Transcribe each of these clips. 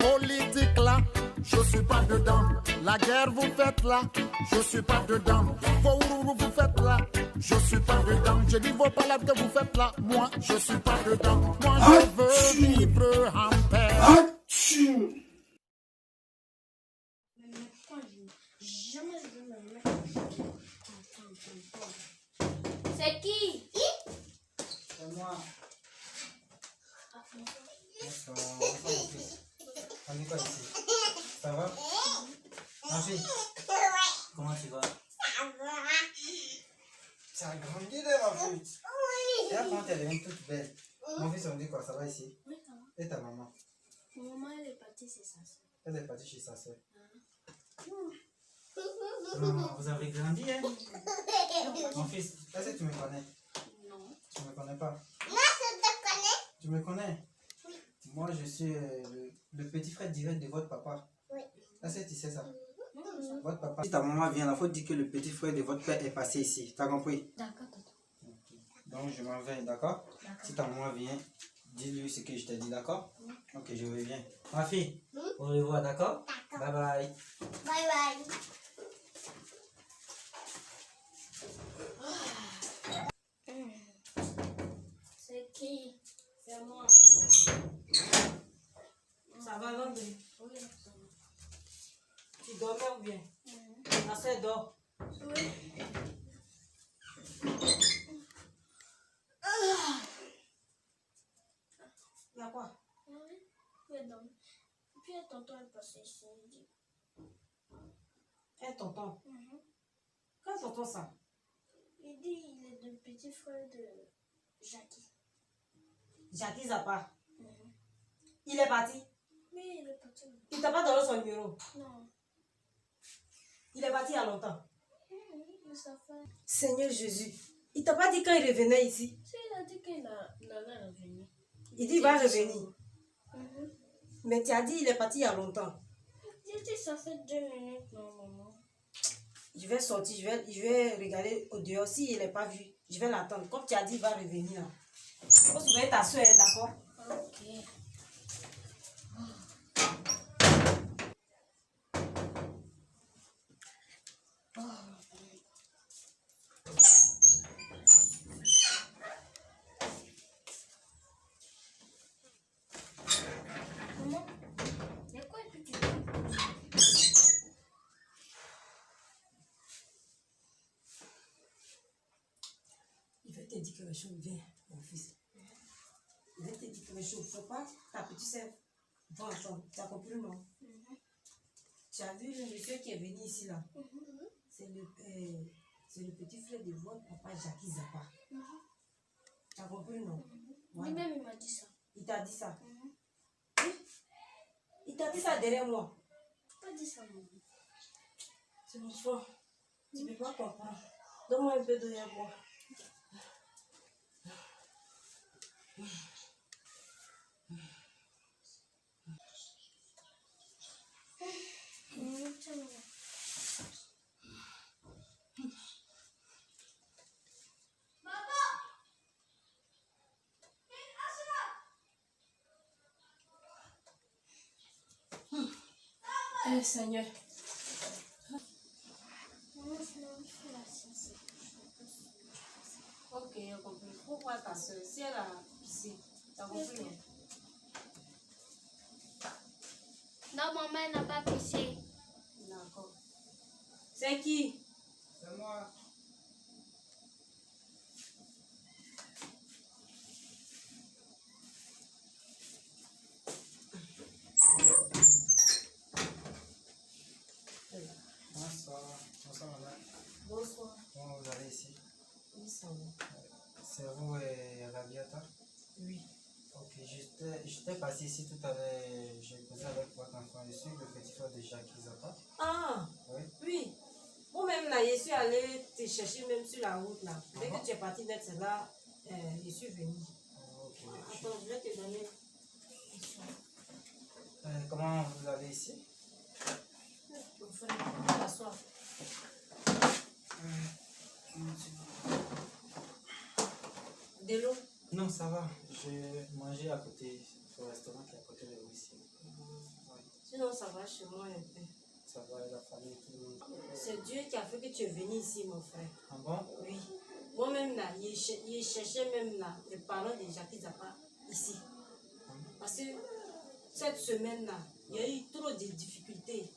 politique là, je suis pas dedans. La guerre vous faites là, je suis pas dedans. Vos vous faites là, je suis pas dedans. Je dis vos palabres que vous faites là, moi je suis pas dedans. Moi je veux vivre en paix. C'est qui? C'est moi. Bonsoir, mon fils. On est quoi ici? Ça va? Ma fille? Comment tu vas? Tu as grandi là, ma fille. Et là, quand tu es devenue toute belle. Mon fils, on dit quoi? Ça va ici? Oui, ça va. Et ta maman? Maman, elle est partie chez sa soeur. Elle est partie chez sa soeur. Vous avez grandi, hein? Mon fils, est-ce que tu me connais? Non. Tu me connais pas? Moi, je te connais. Tu me connais? Oui. Moi, je suis le petit frère direct de votre papa. Oui. Est-ce que tu sais ça? Non. Votre papa. Si ta maman vient, il faut dire que le petit frère de votre père est passé ici. T'as compris? D'accord, tonton. Donc, je m'en vais, d'accord? D'accord. Si ta maman vient, dis-lui ce que je t'ai dit, d'accord? Ok, je reviens. Ma fille, au revoir, d'accord? Bye bye. Bye bye. C'est qui? C'est moi. Ça va, Landry? Oui, ça va. Tu dormais ou bien? Ta soeur dort. Oui. Il y a quoi? Oui. Donc, puis tonton est passé ici. Il dit. Un tonton. Quel tonton ça? Il dit il est le petit frère de Jackie. Jackie Zappa. Il est parti. Oui, il est parti. Il t'a pas donné son numéro. Non. Il est parti il y a longtemps. Mais ça fait. Seigneur Jésus. Il t'a pas dit quand il revenait ici. Si, il a dit qu'il allait revenir. Il dit il va revenir. Mais tu as dit il est parti il y a longtemps. J'ai dit ça fait 2 minutes, non, maman. Je vais sortir, je vais regarder au dehors. S'il n'est pas vu, je vais l'attendre. Comme tu as dit, il va revenir. Il faut surveiller ta soeur, d'accord? Ok. Maman, de quoi est-ce que tu veux? Il va te dire quelque chose, viens, mon fils. Il va te dire quelque chose. Il ne faut pas ta petite sœur va ensemble. Tu as compris, non? Tu as vu le monsieur qui est venu ici, là? C'est le petit frère de votre papa, Jackie Zappa. Tu as compris, non? Voilà. Lui-même, il m'a dit ça. Il t'a dit ça? Oui. Il t'a dit ça derrière moi. Pas dit ça, maman. C'est mon frère. Tu ne peux pas comprendre. Donne-moi un peu d'eau à boire. Tiens, maman. Seigneur. Ok, j'ai compris. Pourquoi ta soeur, si elle a ici, tu as compris? Non, maman, elle n'a pas pissé. D'accord. C'est qui? C'est moi. Bonsoir. Bonsoir, madame. Bonsoir. Comment vous allez ici? Oui, ça va. C'est vous et Rabiata? Oui. Ok, j'étais passé ici tout à l'heure. J'ai posé avec votre enfant. Je suis le petit frère de Jackie Zappa. Ah, Oui. oui. Moi-même, là, je suis allée te chercher même sur la route, là. Dès que tu es parti d'être là, je suis venue. Ok. Attends, je vais te donner. Comment vous allez ici? Mon frère, t'assois. De l'eau? Non, ça va. J'ai mangé à côté, au restaurant qui est à côté de vous ici. Ouais. ça va chez moi un peu. Ça va, la famille, tout le monde. C'est Dieu qui a fait que tu es venu ici, mon frère. Ah bon? Oui. Moi-même là, il cherchait même là les parents de Jackie Zappa ici. Parce que cette semaine-là, il y a eu trop de difficultés.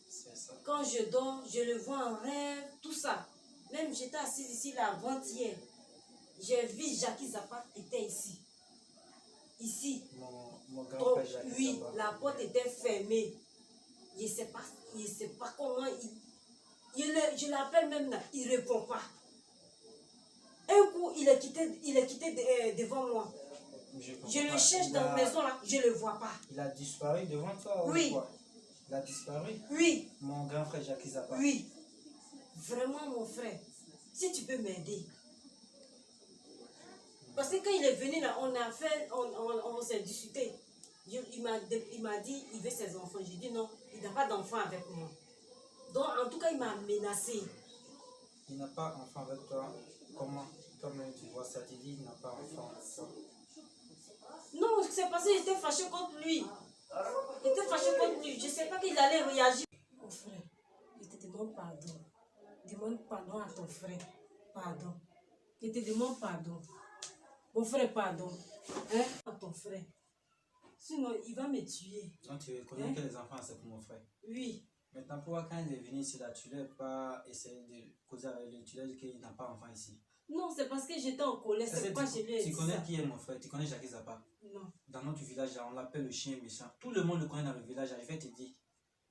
C'est ça. Quand je dors, je le vois en rêve, tout ça. Même j'étais assise ici là avant-hier. J'ai vu Jackie Zappa était ici. Ici. Mon Donc, grand-père Jackie oui, Zappa. la porte était fermée. Je ne sais pas comment je l'appelle même là, il ne répond pas. Un coup, il est quitté devant moi. Je le cherche dans la maison là, je ne le vois pas. Il a disparu devant toi? Oui. Ou quoi? Il a disparu? Oui. Mon grand frère Jackie Zappa. Oui. Vraiment, mon frère, si tu peux m'aider. Parce que quand il est venu là, on s'est discuté. Il m'a dit, il veut ses enfants. J'ai dit non, il n'a pas d'enfant avec moi. Donc, en tout cas, il m'a menacé. Il n'a pas d'enfant avec toi. Comment toi-même tu vois ça? Tu dis il n'a pas d'enfant avec toi. Non, c'est parce que j'étais fâché contre lui. J'étais fâché contre lui. Je ne sais pas qu'il allait réagir. Mon frère, je te demande pardon. Demande pardon à ton frère. Pardon. Je te demande pardon. Mon frère, pardon. Hein? À ton frère. Sinon, il va me tuer. Donc tu reconnais que les enfants c'est pour mon frère. Oui. Maintenant, pourquoi quand il est venu ici là, tu ne l'as pas essayé de causer avec lui? Tu lui as dit qu'il n'a pas d'enfant ici. Non, c'est parce que j'étais en colère. C'est pourquoi je lui ai Tu dit connais ça. qui est mon frère? Tu connais Jackie Zappa? Non. Dans notre village, là, on l'appelle le chien méchant. Tout le monde le connaît dans le village. Je vais te dire.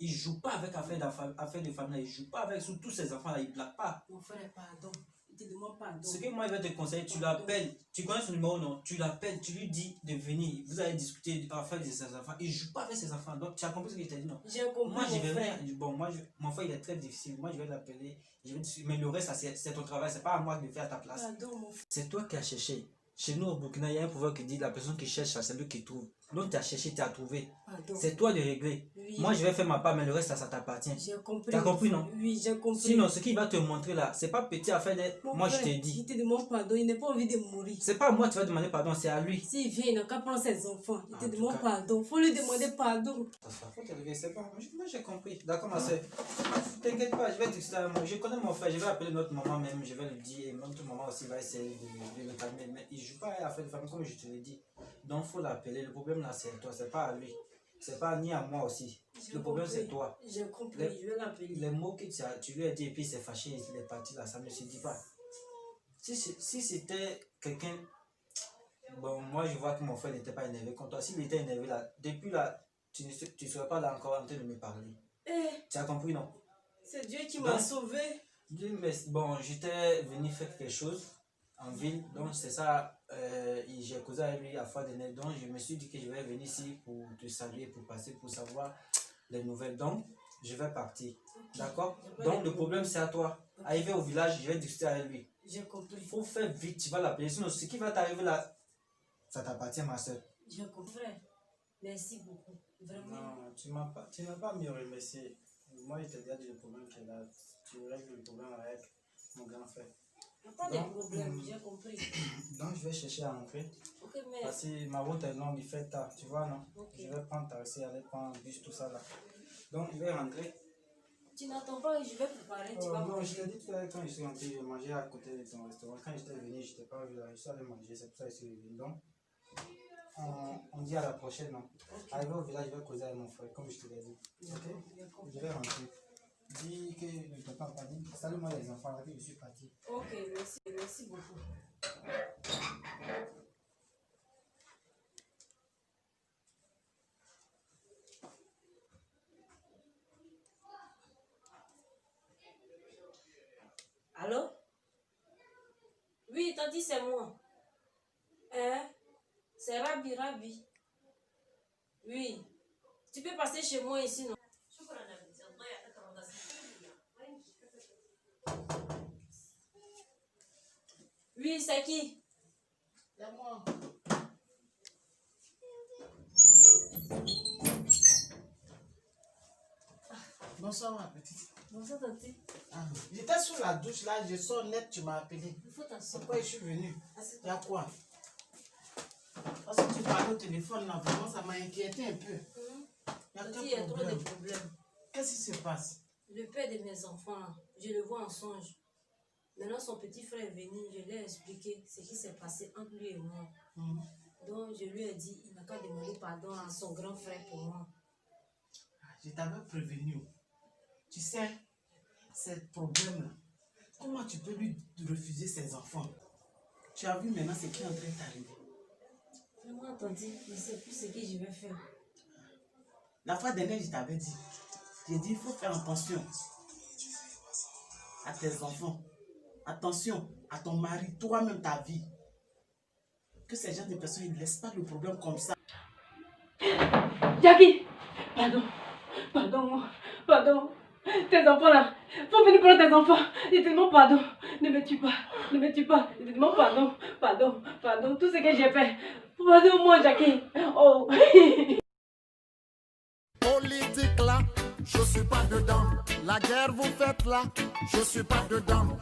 Il ne joue pas avec affaires de famille. Il ne joue pas avec tous ses enfants là. Il ne blague pas. Mon frère, pardon. Je te demande pardon. Ce que moi, je vais te conseiller, tu l'appelles. Tu connais son numéro, non? Tu l'appelles, tu lui dis de venir. Vous allez discuter affaires de ses enfants. Il ne joue pas avec ses enfants. Donc, tu as compris ce que je t'ai dit, non? J'ai compris. Moi, je mon vais frère. venir. Bon, mon frère, il est très difficile. Moi, je vais l'appeler. Mais le reste, c'est ton travail. C'est pas à moi de le faire à ta place. Pardon, mon frère. C'est toi qui as cherché. Chez nous, au Burkina, il y a un pouvoir qui dit la personne qui cherche, c'est lui qui trouve. Donc, tu as cherché, tu as trouvé. Pardon. C'est toi de régler. Oui. Moi, je vais faire ma part, mais le reste, ça t'appartient. J'ai compris. T'as compris, non? Oui, j'ai compris. Sinon, ce qu'il va te montrer là, c'est pas petit affaire de... Mon Moi, je frère, t'ai dit. Je te demande pardon. Il n'a pas envie de mourir. C'est pas à moi que tu vas demander pardon, c'est à lui. S'il vient, il n'a qu'à prendre ses enfants. Je En te tout demande cas. pardon. Il faut lui demander pardon. Faut te lever, c'est bon. Moi, j'ai compris. D'accord, ma soeur. T'inquiète pas, je vais discuter avec moi. Je connais mon frère, je vais appeler notre maman même, je vais lui dire. Et notre maman aussi va essayer de le calmer. Mais il joue pas à faire de famille, comme je te l'ai dit. Donc, il faut l'appeler. Le problème là, c'est toi, c'est pas à lui. C'est pas ni à moi aussi. Le problème, c'est toi. J'ai compris. Les- Je vais l'appeler. Les mots que tu lui as dit et puis il s'est fâché, il est parti là, ça ne se dit pas. Si c'était quelqu'un. Bon, moi je vois que mon frère n'était pas énervé contre toi. S'il était énervé là, depuis là, tu ne serais pas là encore en train de me parler. Eh, Tu as compris, non? c'est Dieu qui m'a Donc, sauvé. Mais bon, j'étais venu faire quelque chose en ville, donc c'est ça. J'ai causé avec lui à fois de nez, donc je me suis dit que je vais venir ici pour te saluer, pour passer, pour savoir les nouvelles. Donc, je vais partir. D'accord? Donc, le problème, c'est à toi. Arrivé au village, je vais discuter avec lui. J'ai compris. Il faut faire vite, tu vas l'appeler. Sinon, ce qui va t'arriver là, ça t'appartient, ma soeur. J'ai compris. Merci beaucoup. Vraiment. Non, tu n'as pas à me remercier. Moi, je t'ai déjà dit le problème qu'il y a là. Tu règles le problème avec mon grand frère. Il n'y a pas de problème. J'ai compris. Donc, je vais chercher à rentrer. Ok, mais. Parce que ma route est longue, il fait tard, tu vois, non? Ok. Je vais prendre taxi, aller prendre bus, tout ça là. Donc, je vais rentrer. Tu n'attends pas, je vais préparer. Tu vas Non, manger. je t'ai dit tout à l'heure, quand je suis rentré, je mangeais à côté de ton restaurant. Quand j'étais venu, je t'ai pas vu là, je suis allé manger, c'est pour ça que je suis venu. Donc, on dit à la prochaine, non? Arrivé au village, je vais causer avec mon frère, comme je te l'ai dit. Ok? Je vais rentrer. Dis que ne t'entends pas dit. Salut-moi les enfants, là, que je suis parti. Ok, merci. Merci beaucoup. Allô? Oui, t'as dit c'est moi. Hein? C'est Rabi. Oui. Tu peux passer chez moi ici, non? Oui, c'est qui? C'est moi. Bonsoir, ma petite. Bonsoir, Tati. Ah, j'étais sous la douche là, je sors net, tu m'as appelé. Il faut t'asseoir. Pourquoi je suis venu? Assieds-toi. Il y a quoi? Parce que tu parles au téléphone là, vraiment ça m'a inquiété un peu. Il y a Tati, quel il y a trop de passe? Le père de mes enfants, là, je le vois en songe. Maintenant, son petit frère est venu, je lui ai expliqué ce qui s'est passé entre lui et moi. Donc, je lui ai dit, il n'a qu'à demander pardon à son grand frère pour moi. Je t'avais prévenu. Tu sais, ce problème-là, comment tu peux lui refuser ses enfants? Tu as vu maintenant ce qui est en train de t'arriver. Vraiment, tante, je ne sais plus ce que je vais faire. La fois dernière, je t'avais dit. J'ai dit, il faut faire attention à tes enfants. Attention à ton mari, toi-même ta vie. Que ces gens de personnes ne laissent pas le problème comme ça. Jackie, pardon, pardon. Tes enfants là, faut venir prendre tes enfants. Je te demande pardon. Ne me tue pas. Je te demande pardon. Tout ce que j'ai fait. Pardonne-moi, Jackie. Oh. Politique là, je suis pas dedans. La guerre vous faites là, je suis pas dedans.